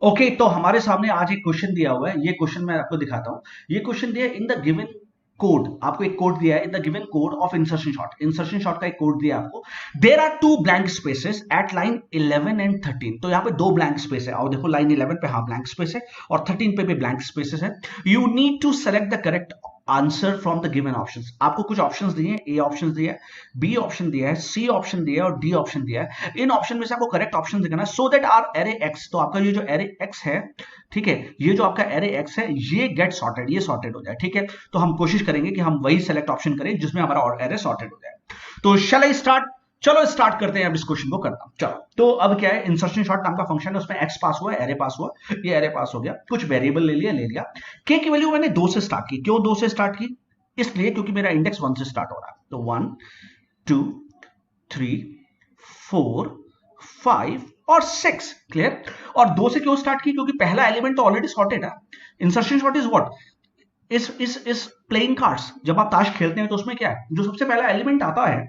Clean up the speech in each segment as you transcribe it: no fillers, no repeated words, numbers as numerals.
Okay तो हमारे सामने आज एक क्वेश्चन दिया हुआ है। ये क्वेश्चन मैं आपको दिखाता हूं। ये क्वेश्चन दिया है इन द गिवन कोड। आपको एक कोड दिया है in the given code of insertion sort. Insertion sort का एक कोड दिया है आपको। There are two blank spaces at line 11 and 13। तो यहाँ पे दो ब्लैंक स्पेस है और देखो लाइन 11 पे हाँ ब्लैंक स्पेस है और 13 पे भी ब्लैंक स्पेसेस है। You need to select the correct answer from the given options. आपको कुछ ऑप्शंस दिए हैं, ए ऑप्शन दिया है, बी ऑप्शन दिया है, सी ऑप्शन दिया है और डी ऑप्शन दिया है। इन ऑप्शन में से आपको करेक्ट ऑप्शन दिखाना है so that are array x. तो आपका ये जो एरे एक्स है, ठीक है, ये जो आपका एरे एक्स है ये गेट सॉर्टेड, ये सॉर्टेड हो जाए। ठीक है, तो हम कोशिश करेंगे कि हम वही सेलेक्ट ऑप्शन करें जिसमें हमारा एरे सॉर्टेड हो जाए। तो शैल आई स्टार्ट? चलो स्टार्ट करते हैं अब इस क्वेश्चन को करना। चलो तो अब क्या है, इंसर्शन शॉर्ट नाम का फंक्शन है, उसमें एक्स पास हुआ, एरे पास हुआ, ये एरे पास हो गया, कुछ वेरिएबल ले लिया। के की वैल्यू मैंने 2 से स्टार्ट की। क्यों 2 से स्टार्ट की? इसलिए क्योंकि मेरा इंडेक्स 1 से स्टार्ट हो रहा है। तो 1 2 3 4 5 और 6। क्लियर? और 2 से क्यों स्टार्ट की? क्योंकि पहला एलिमेंट तो ऑलरेडी सॉर्टेड है। Insertion short is what? इस प्लेइंग कार्ड्स। जब आप ताश खेलते हैं तो उसमें क्या है, जो सबसे पहला एलिमेंट आता है,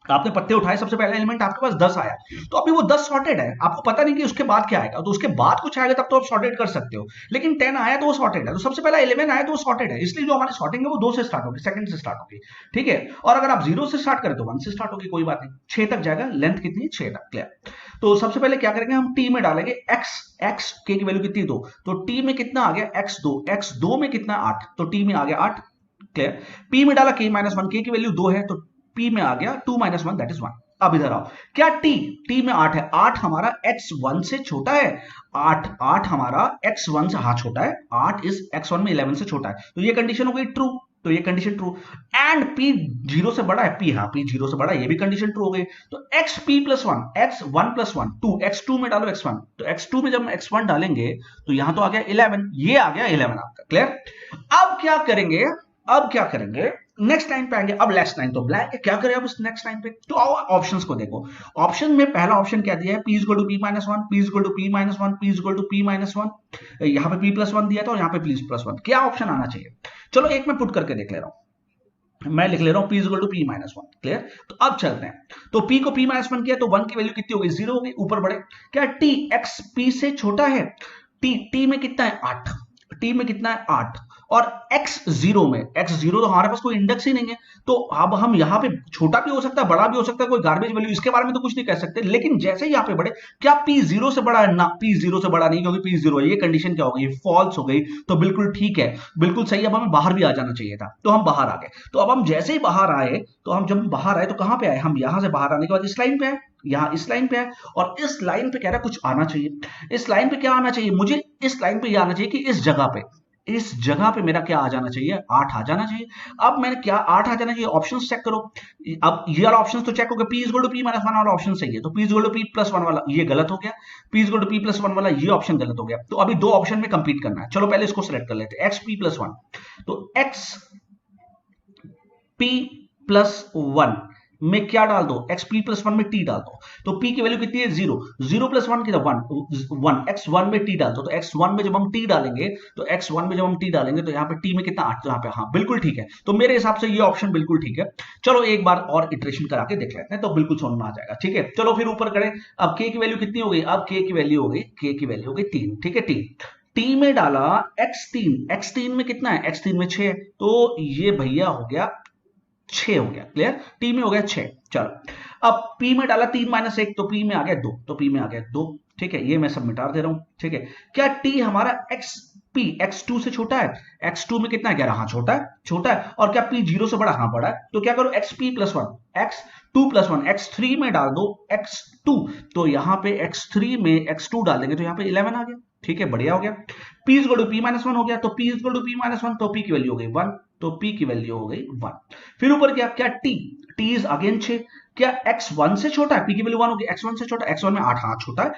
आपने पत्ते उठाए, सबसे पहला एलिमेंट आपके पास 10 आया, तो अभी वो 10 सॉर्टेड है, आपको पता नहीं कि उसके बाद क्या आएगा। तो उसके बाद कुछ आएगा तब तो आप सॉर्टेड कर सकते हो, लेकिन 10 आया तो वो सॉर्टेड है। तो सबसे पहला 11 आया तो वो सॉर्टेड है, इसलिए जो हमारी सॉर्टिंग है वो 2 से स्टार्ट होगी, सेकंड से स्टार्ट होगी। ठीक है, और अगर आप 0 से स्टार्ट करें तो 1 से स्टार्ट होगी, कोई बात नहीं। 6 तक जाएगा, लेंथ कितनी है? 6 तक। क्लियर? तो सबसे पहले क्या करेंगे, हम टी में डालेंगे एक्स। एक्स के की वैल्यू कितनी? 2। तो टी में कितना आ गया? एक्स 2 में कितना? 8। तो टी में आ गया 8। क्लियर? पी में डाला के माइनस 1, के की वैल्यू 2 है तो पी में आ गया 2 माइनस 1 दैट इज 1। अब इधर आओ, क्या टी में 8 है। 8 हमारा x1 से छोटा है। 8 हमारा x1 से हाँ छोटा है। 8 इज x1 में 11 से छोटा है, तो ये कंडीशन हो गई ट्रू। तो ये कंडीशन ट्रू। एंड p 0 से बड़ा है। p हाँ p 0 से बड़ा है, ये भी कंडीशन ट्रू हो गई। तो xp plus 1, x1 plus 1 2, x2 में डालो x1। तो x2 में जब हम x1 डालेंगे तो यहां तो आ गया 11, ये आ गया 11 आपका। क्लियर? अब क्या करेंगे, नेक्स्ट लाइन पे आएंगे। अब नेक्स्ट लाइन तो ब्लैक है, क्या करें अब इस नेक्स्ट लाइन पे? तो आओ ऑप्शंस को देखो। ऑप्शन में पहला ऑप्शन क्या दिया है? p equal to p minus 1, p equal to p minus 1, p equal to p minus 1। यहाँ पे p प्लस 1 दिया था और यहाँ पे p प्लस 1। क्या ऑप्शन आना चाहिए? चलो एक मैं पुट करके देख ले रहा हूं। मैं लिख ले रहा हूं p equal to p minus 1। Clear? तो अब चलते हैं। तो p को p माइनस 1 किया तो 1 की वैल्यू कितनी हो गई? 0 हो गई। ऊपर बढ़े, क्या t x p से छोटा है? t में कितना है? 8। टी में कितना है? 8। और x0 में, x0 तो हमारे पास कोई इंडेक्स ही नहीं है, तो अब हम यहां पे छोटा भी हो सकता है, बड़ा भी हो सकता है, कोई गार्बेज वैल्यू, इसके बारे में तो कुछ नहीं कह सकते। लेकिन जैसे ही यहां पे बढ़े, क्या p 0 से बड़ा है? ना, p 0 से बड़ा नहीं, क्योंकि p 0 है। ये कंडीशन क्या हो गई? फॉल्स हो गई। तो बिल्कुल ठीक है, बिल्कुल सही। अब हमें बाहर भी आ जाना चाहिए था, तो हम बाहर आ गए। तो अब हम जैसे ही बाहर आए, तो हम जब बाहर आए तो कहां पे आए? हम यहां से बाहर आने के बाद इस लाइन पे आए, यहां इस लाइन पे है, और इस लाइन पे कह रहा है कुछ आना चाहिए। इस लाइन पे क्या आना चाहिए? मुझे इस लाइन पे ये आना चाहिए कि इस जगह पे मेरा क्या आ जाना चाहिए? 8 आ जाना चाहिए। अब मैंने क्या 8 आ जाना चाहिए? ऑप्शंस चेक करो। अब ये वाला ऑप्शंस तो चेक हो गया, p equal to p minus 1 वाला ऑप्शन सही है, तो p equal to p plus 1 वाला ये गलत हो गया। p equal to p plus 1 वाला ये ऑप्शन गलत हो गया। तो अभी दो ऑप्शन में कंप्लीट करना है। चलो पहले इसको सिलेक्ट कर लेते हैं, x p प्लस 1। तो x p प्लस 1 में क्या डाल दो? xp प्लस 1 में t डाल दो। तो p की वैल्यू कितनी है? 0। 0 प्लस 1 कितना? 1। x1 में t डाल दो। तो x1 में जब हम t डालेंगे, तो यहाँ पे t में कितना? 8। तो यहाँ पे हाँ बिल्कुल ठीक है। तो मेरे हिसाब से ये ऑप्शन बिल्कुल ठीक है। चलो एक बार और इटरेशन करा के देख लेते हैं, तो बिल्कुल समझ में आ जाएगा। ठीक है, चलो फिर ऊपर करें। अब k की वैल्यू कितनी हो गई? अब k की वैल्यू हो गई 3। ठीक है, t में डाला x3 में कितना है? x3 में 6। तो ये भैया हो गया 6 हो गया। क्लियर? टी में हो गया 6। चलो अब पी में डाला 3 माइनस 1, तो पी में आ गया 2। तो पी में आ गया 2। ठीक है, ये मैं सब मिटा दे रहा हूं। ठीक है, क्या टी हमारा x2 से छोटा है? x2 में कितना है? 11। हाँ छोटा है। और क्या p 0 से बड़ा? हाँ बड़ा है। तो क्या करो? xp plus 1, x2 plus 1, x3 में डाल दो x2। तो यहां पे x3 में x2 डाल देंगे तो यहां पे 11 आ गया। ठीक है, बढ़िया हो गया। p equal to p minus 1 हो गया, तो p equal to p minus 1, तो p की वैल्यू हो गई 1। तो p की वैल्यू हो गई 1। फिर ऊपर क्या t इज अगेन 6। क्या x1 से छोटा है? p की वैल्यू 1 होगी। x1 से छोटा, x1 में 8 हाँ छोटा है,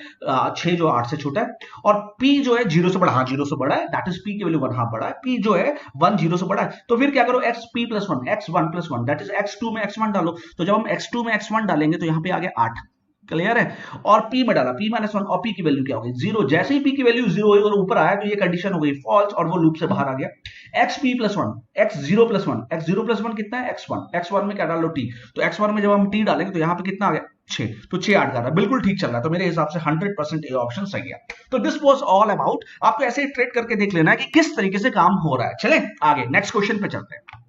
6 जो 8 से छोटा है। और p जो है 0 से बड़ा, हाँ 0 से बड़ा है, दैट इज p की वैल्यू 1 हाँ बड़ा है। p जो है 1 0 से बड़ा है। तो फिर क्या करो? xp plus 1, x1 plus 1 that is x2 में x1 डालो। तो जब हम x2 में x1 डालेंगे तो यहाँ पे आ गया 8। क्लियर है? और p में डाला p माइनस 1, और p की वैल्यू क्या हो गई? 0। जैसे ही p की वैल्यू 0 हुई और ऊपर आया तो ये कंडीशन हो गई फॉल्स, और वो लूप से बाहर आ गया। xp plus 1, x0 plus 1, x0 plus 1 कितना है? x1 में क्या डाल लो? t। तो x1 में जब हम t डालेंगे तो यहाँ पे कितना आ गया? 6। तो 6 8 11 बिल्कुल ठीक चल रहा है। तो मेरे हिसाब से 100% ए ऑप्शन सही है। तो दिस वाज ऑल अबाउट, आपको ऐसे ही ट्रेड करके देख लेना है कि किस तरीके से काम हो रहा है। चले आगे नेक्स्ट क्वेश्चन पे चलते हैं।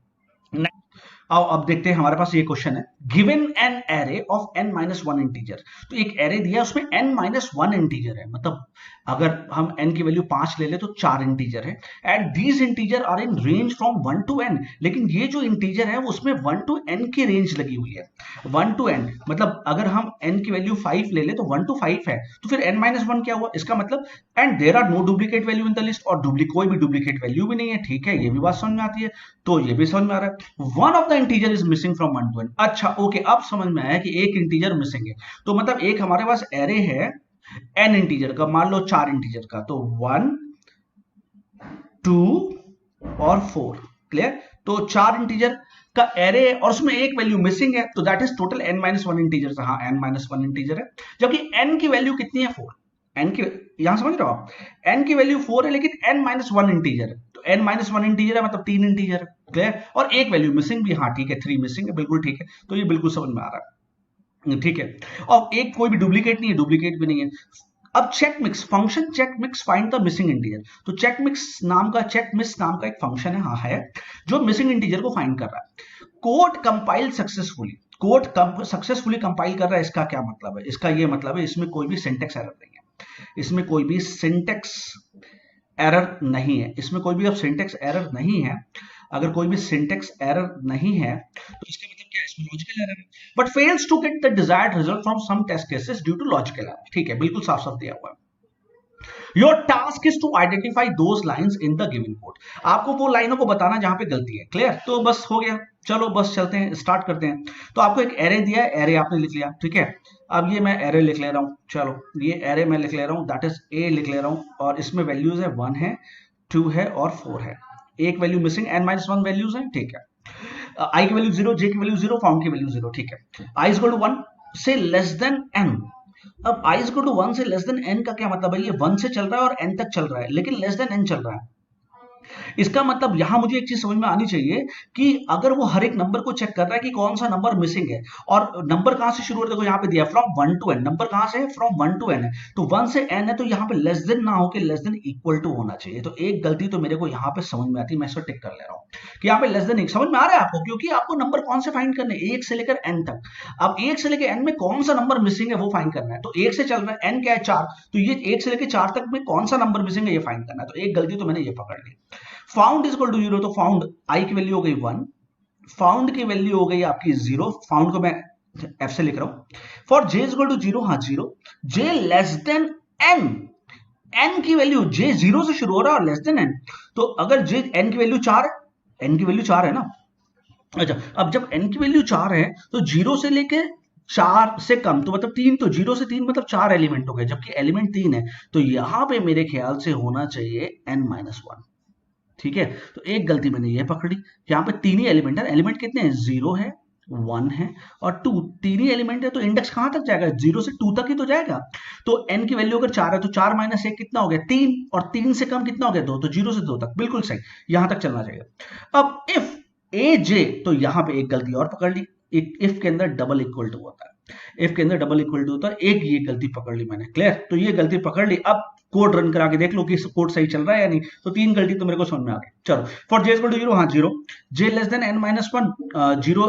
आओ अब देखते हैं, हमारे पास ये क्वेश्चन है, given an array of n minus one integer. तो एक एरे दिया, उसमें n माइनस वन इंटीजर है, मतलब अगर हम n की वैल्यू 5 ले ले तो 4 इंटीजर है, and these integer are in range from 1 to n। लेकिन ये जो इंटीजर है उसमें 1 टू n की रेंज लगी हुई है। 1 टू n मतलब अगर हम n की वैल्यू 5 ले ले तो 1 टू 5 है, तो फिर n माइनस वन क्या हुआ, इसका मतलब and there are no duplicate value in the list, और कोई भी डुप्लीकेट वैल्यू भी नहीं है। ठीक है, ये भी बात समझ में आती है, तो ये भी समझ में आ रहा है। One of the integer is missing from 1 to n। अच्छा ओके, अब समझ में आया कि एक इंटीजर मिसिंग है, तो मतलब एक हमारे पास एरे है n इंटीजर का, मान लो 4 इंटीजर का, तो 1 2 और 4, क्लियर। तो 4 इंटीजर का एरे है और उसमें एक वैल्यू मिसिंग है, तो that is total n minus one integer. हाँ, n माइनस वन इंटीजर है, जबकि n की वैल्यू कितनी है, 4। n की, यहां समझ रहे हो आप, n की वैल्यू 4 है लेकिन n माइनस वन इंटीजर है, तो n माइनस वन इंटीजर है मतलब 3 इंटीजर है, क्लियर। और एक वैल्यू मिसिंग भी, हाँ ठीक है, 3 मिसिंग है, बिल्कुल ठीक है, तो ये बिल्कुल समझ में आ रहा है, ठीक है। और एक कोई भी डुप्लीकेट नहीं है, डुप्लीकेट भी नहीं है। अब check mix function, check mix find the missing integer. तो चेक मिक्स नाम का, चेक मिक्स नाम का एक फंक्शन है, हाँ है, जो मिसिंग इंटीजर को फाइंड कर रहा है। Code compile successfully, code successfully compile कर रहा है, इसका क्या मतलब है, इसका ये मतलब है इसमें कोई भी सिंटेक्स एरर नहीं है, इसमें कोई भी सिंटेक्स एरर नहीं है, इसमें कोई भी अब सिंटेक्स एरर नहीं है। अगर कोई भी सिंटेक्स एरर नहीं है तो इसका मतलब क्या है, इसमें लॉजिकल एरर है, but fails to get the desired result from some test cases due to logical error. ठीक है, बिल्कुल साफ साफ दिया हुआ है। Your task is to identify those lines in the given code. आपको वो लाइनों को बताना जहां पे गलती है, क्लियर। तो बस हो गया, चलो बस चलते हैं, स्टार्ट करते हैं। तो आपको एक एरे दिया है, एरे आपने लिख लिया, ठीक है। अब ये मैं एरे लिख ले रहा हूं, चलो ये एरे मैं लिख ले रहा हूं, दैट इज ए लिख ले रहा हूं, और इसमें वैल्यूज है 1 है, 2 है और 4 है, एक value missing, n minus one values है, ठीक है। आई की वैल्यू 0, जे की वैल्यू 0, फाउंड की वैल्यू 0, ठीक है। आई इज इक्वल टू 1 से लेस देन n। अब i इज इक्वल टू 1 से लेस देन n का क्या मतलब है, ये 1 से चल रहा है और n तक चल रहा है, लेकिन लेस देन n चल रहा है। इसका मतलब यहां मुझे एक चीज समझ में आनी चाहिए कि अगर वो हर एक नंबर को चेक कर रहा है कि कौन सा नंबर मिसिंग है, और नंबर कहां से शुरू हो रहा है, देखो यहां पे दिया फ्रॉम 1 टू n, नंबर कहां से है, फ्रॉम 1 टू n है, तो 1 से n है, तो यहां पे लेस देन ना होके लेस देन इक्वल टू होना चाहिए। तो एक गलती तो मेरे को यहां पे समझ में आती है, मैं इसको टिक कर ले रहा हूं कि यहां पे लेस देन, समझ में आ रहा है आपको, क्योंकि आपको नंबर कौन से फाइंड करने, 1 से लेकर n तक। अब 1 से लेकर n में कौन सा नंबर मिसिंग है वो फाइंड करना है, तो 1 से चल रहा है, n क्या है 4, तो ये 1 से लेकर 4 तक में कौन सा नंबर मिसिंग है ये फाइंड करना है, तो एक गलती तो मैंने ये पकड़ ली। फाउंड इज इक्वल टू 0, तो फाउंड आई की वैल्यू हो गई 1, फाउंड की वैल्यू हो गई आपकी 0, फाउंड को मैं एफ से लिख रहा हूं। For j is equal to 0, हाँ 0, j less than n, n की वैल्यू, जे 0 से शुरू हो रहा है और लेस देन n, तो अगर जे n की वैल्यू 4 है, n की वैल्यू 4 है ना, अच्छा अब जब n की वैल्यू 4 है तो 0 से लेके 4 से कम, तो मतलब 3, तो 0 से 3 मतलब 4 एलिमेंट हो गए, जबकि एलिमेंट 3 है, तो यहां पे मेरे ख्याल से होना चाहिए n माइनस वन, ठीक है। तो एक गलती मैंने ये पकड़ी, यहाँ पे 3 ही एलिमेंट है, एलिमेंट कितने हैं, 0 है, 1 है और 2, 3 ही एलिमेंट है, तो इंडेक्स कहां तक जाएगा, 0 से 2 तक ही तो जाएगा। तो n की वैल्यू अगर 4 है तो 4 माइनस 1 कितना हो गया, 3, और 3 से कम कितना हो गया, 2, तो 0 से 2 तक, बिल्कुल सही, यहां तक चलना चाहिए। अब इफ ए जे, तो यहां पे एक गलती और पकड़ ली, इफ के अंदर डबल इक्वल टू होता है, इफ के अंदर डबल इक्वल टू होता है, एक ये गलती पकड़ ली मैंने, क्लियर। तो ये गलती पकड़ ली, अब कोड रन करा के देख लो कि कोड सही चल रहा है या नहीं, तो 3 गलती तो मेरे को समझ में आ गई। चलो फॉर जे इक्वल टू 0, हाँ 0, j less than n minus one, 0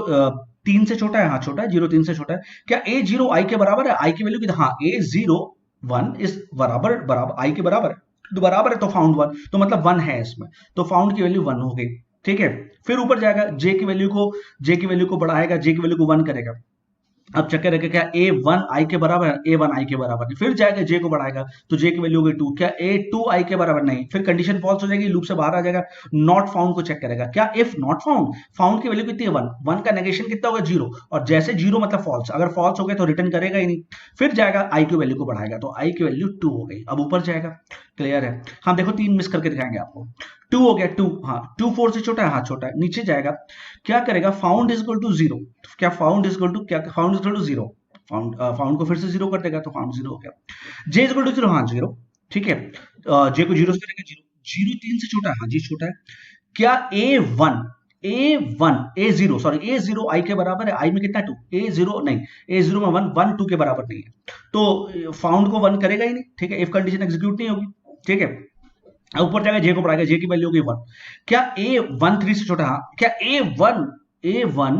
3 से छोटा है, हाँ छोटा है, 0 3 से छोटा है, क्या a 0 i के बराबर है, i की वैल्यू कितना, हाँ a 0 1 इस बराबर बराबर i के बराबर है, तो बराबर है, तो फाउंड 1, तो मतलब 1 है इसमें, तो फाउंड की वैल्यू 1 हो गई, ठीक है। फिर ऊपर जाएगा, जे की वैल्यू को बढ़ाएगा, जे की वैल्यू को 1 करेगा, अब चक्कर रखे क्या ए 1 आई के बराबर है, ए 1 आई के बराबर नहीं, फिर जाएगा जे को बढ़ाएगा, तो जे की वैल्यू हो गई 2, क्या ए 2 आई के बराबर नहीं, फिर कंडीशन फॉल्स हो जाएगी, लूप से बाहर आ जाएगा, नॉट फाउंड को चेक करेगा, क्या इफ नॉट फाउंड, फाउंड की वैल्यू कितनी है 1, 1 का नेगेशन कितना होगा 0, और जैसे 0 मतलब फॉल्स, अगर फॉल्स हो गया तो रिटर्न करेगा ही नहीं, फिर जाएगा आई की वैल्यू को बढ़ाएगा, तो आई की वैल्यू 2 हो गई। अब ऊपर जाएगा, क्लियर है, हाँ देखो 3 मिस करके दिखाएंगे आपको, 2 हो गया, 2, हाँ 2 4 से छोटा है, हाँ छोटा है, नीचे जाएगा, क्या करेगा, फाउंड इज इक्वल टू 0, क्या फाउंड इज इक्वल टू, क्या found is equal to 0, found को फिर से 0 कर देगा, तो फाउंड 0 हो गया। जे इक्वल टू 0, हाँ 0, ठीक है, जे को 0 से करेगा, 0 0 3 से छोटा है, हाँ जी छोटा है, क्या a 1 A0 sorry A0 i के बराबर है, i में कितना 2, A0 नहीं, A0 में 1, 1 2 के बराबर नहीं है, तो फाउंड को 1 करेगा ही नहीं, ठीक है, इफ कंडीशन एग्जीक्यूट नहीं होगी, ठीक है। अब ऊपर जाएगा जे को बढ़ाएगा, जे की वैल्यू होगी 1, क्या A1 3 से छोटा, हाँ, क्या A1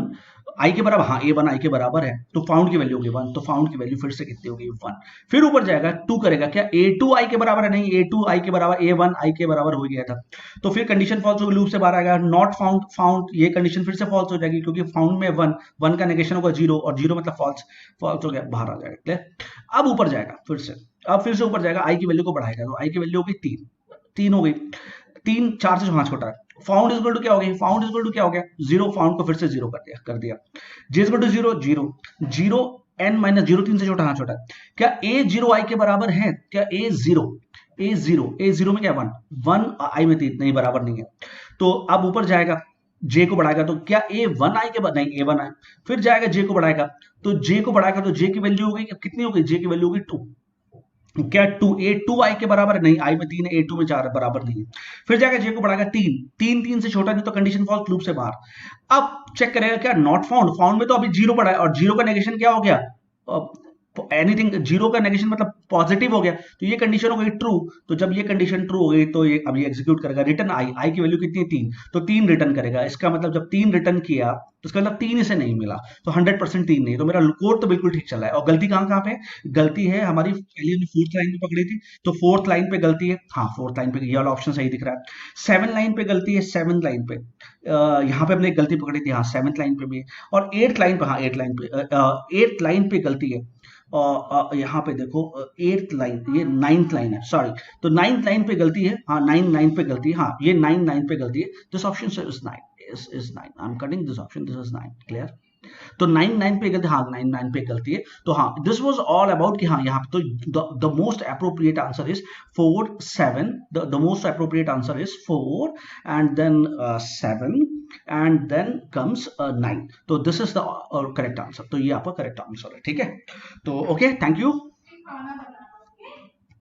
आई के बराबर, हाँ A1 आई के बराबर है, तो फाउंड की वैल्यू होगी 1, तो फाउंड की वैल्यू फिर से कितनी होगी 1, फिर ऊपर जाएगा 2 करेगा, क्या A2 आई के बराबर है, नहीं, A2 आई के बराबर A1 आई के बराबर हो गया था, तो फिर कंडीशन फॉल्स होगी, लूप से बाहर आएगा, नॉट फाउंड ये कंडीशन फिर से फॉल्स हो जाएगी, क्योंकि फाउंड में 1 का नेगेशन होगा 0, और 0 मतलब फॉल्स हो गया, बाहर आ जाएगा, क्लियर। अब ऊपर जाएगा फिर से ऊपर जाएगा, आई की वैल्यू को बढ़ाएगा, तो आई की वैल्यू होगी 3 हो गई, 3 4 से 5 छोटा है, फाउंड इज इक्वल टू क्या हो गया, फाउंड इज इक्वल टू क्या हो गया 0, फाउंड को फिर से 0 कर दिया, j is equal to 0 n minus 0 3 से छोटा, हाँ छोटा है, क्या A0 i के बराबर है, क्या A0 में क्या 1 i में 3 नहीं, बराबर नहीं है, तो अब ऊपर जाएगा j को बढ़ाएगा, तो क्या A1 i के बराबर नहीं, A1 i, फिर जाएगा j को बढ़ाएगा, तो j की वैल्यू हो गई कितनी हो गई, j की वैल्यू हो गई 2, क्या 2 A2 आई के बराबर है, नहीं, आई में 3 है, A2 में 4 बराबर नहीं है, फिर जाकर जे को बढ़ाएगा 3 से छोटा नहीं, तो कंडीशन फॉल्स, लूप से बाहर। अब चेक करेगा क्या नॉट फाउंड में तो अभी 0 पड़ा है, और 0 का नेगेशन क्या हो गया, एनीथिंग 0 का नेगेशन मतलब पॉजिटिव हो गया, तो ये कंडीशन हो गई ट्रू, तो जब ये कंडीशन ट्रू हो गई तो ये अब ये एग्जीक्यूट करेगा, रिटर्न आई की वैल्यू कितनी है 3, तो 3 रिटर्न करेगा, इसका मतलब जब 3 रिटर्न किया तो इसका मतलब 3 इसे नहीं मिला, तो 100% 3 नहीं, तो मेरा कोड तो बिल्कुल ठीक चल रहा है, और गलती कहाँ पे, गलती है हमारी, पहले हमने 4th लाइन पे पकड़ी थी, तो 4th लाइन पे गलती है, हाँ 4th लाइन पे ये वाला ऑप्शन सही दिख रहा है, 7 लाइन पे गलती है, 7th लाइन पे यहाँ पे हमने एक गलती पकड़ी थी, हाँ 7th लाइन पे भी है, और 8th लाइन पे, हाँ 8th लाइन पे गलती है, और यहाँ पे देखो 8th लाइन, ये 9th लाइन है, सॉरी, तो 9th लाइन पे गलती है, हाँ 9 पे गलती है, हाँ ये 9 पे गलती है, this option is 9, is 9, I am cutting this option, this is 9, clear, तो 9 पे गलती, हाँ 9 पे गलती है, तो हाँ दिस वाज ऑल अबाउट कि हाँ यहाँ पे तो the most appropriate answer is 4 7, the most appropriate answer is 4 and then 7 and then comes 9, तो this is the correct answer, तो ये आपका करेक्ट आंसर है, ठीक है, तो ओके, थैंक यू।